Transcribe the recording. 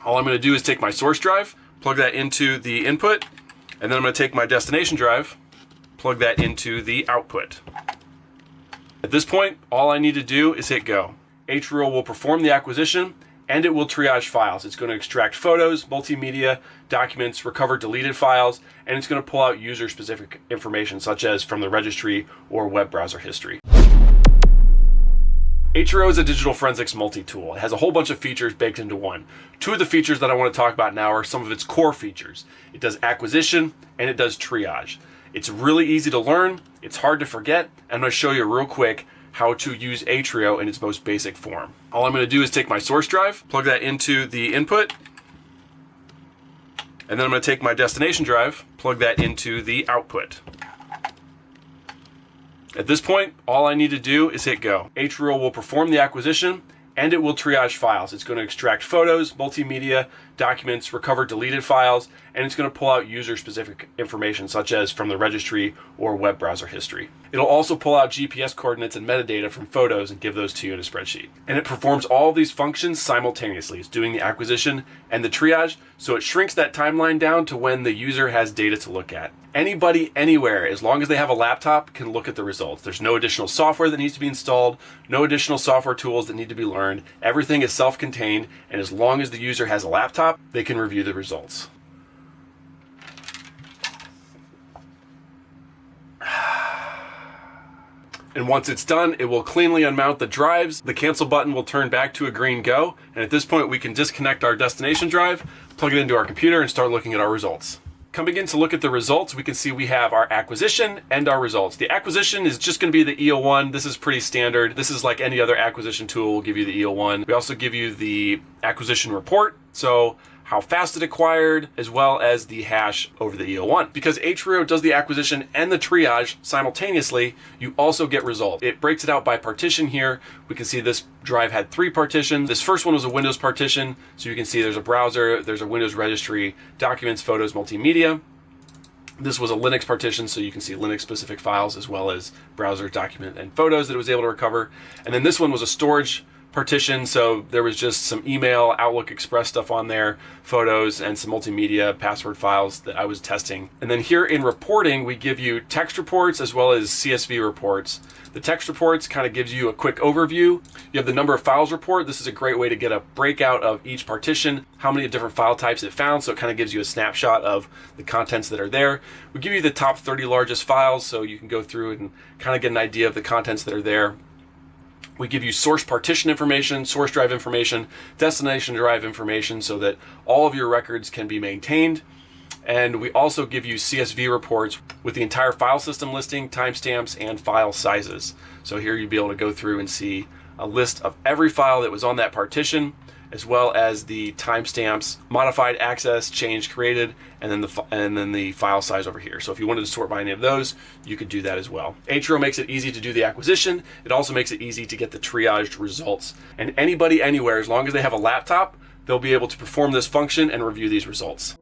All I'm going to do is take my source drive, plug that into the input, and then I'm going to take my destination drive, plug that into the output. At this point, all I need to do is hit go. Atrio will perform the acquisition and it will triage files. It's going to extract photos, multimedia, documents, recover deleted files, and it's going to pull out user-specific information such as from the registry or web browser history. Atrio is a digital forensics multi-tool. It has a whole bunch of features baked into one. Two of the features that I want to talk about now are some of its core features. It does acquisition and it does triage. It's really easy to learn, it's hard to forget, and I'm going to show you real quick how to use Atrio in its most basic form. All I'm going to do is take my source drive, plug that into the input, and then I'm going to take my destination drive, plug that into the output. At this point, all I need to do is hit go. Atrio will perform the acquisition and it will triage files. It's going to extract photos, multimedia, documents, recover deleted files, and it's going to pull out user-specific information such as from the registry or web browser history. It'll also pull out GPS coordinates and metadata from photos and give those to you in a spreadsheet. And it performs all of these functions simultaneously. It's doing the acquisition and the triage, so it shrinks that timeline down to when the user has data to look at. Anybody, anywhere, as long as they have a laptop, can look at the results. There's no additional software that needs to be installed, no additional software tools that need to be learned. Everything is self-contained, and as long as the user has a laptop, they can review the results. And once it's done, it will cleanly unmount the drives. The cancel button will turn back to a green go. And at this point, we can disconnect our destination drive, plug it into our computer, and start looking at our results. Coming in to look at the results, we can see we have our acquisition and our results. The acquisition is just going to be the EO1. This is pretty standard. This is like any other acquisition tool will give you the EO1. We also give you the acquisition report. So how fast it acquired, as well as the hash over the EO1. Because Atrio does the acquisition and the triage simultaneously, you also get results. It breaks it out by partition here. We can see this drive had 3 partitions. This first one was a Windows partition, so you can see there's a browser, there's a Windows registry, documents, photos, multimedia. This was a Linux partition, so you can see Linux specific files as well as browser, document, and photos that it was able to recover. And then this one was a storage partition, so there was just some email, Outlook Express stuff on there, photos, and some multimedia password files that I was testing. And then here in reporting, we give you text reports as well as CSV reports. The text reports kind of gives you a quick overview. You have the number of files report. This is a great way to get a breakout of each partition, how many different file types it found, so it kind of gives you a snapshot of the contents that are there. We give you the top 30 largest files, so you can go through and kind of get an idea of the contents that are there. We give you source partition information, source drive information, destination drive information so that all of your records can be maintained. And we also give you CSV reports with the entire file system listing, timestamps, and file sizes. So here you'll be able to go through and see a list of every file that was on that partition, as well as the timestamps, modified, access, changed, created, and then the file size over here. So if you wanted to sort by any of those, you could do that as well. Atrio makes it easy to do the acquisition. It also makes it easy to get the triaged results. And anybody, anywhere, as long as they have a laptop, they'll be able to perform this function and review these results.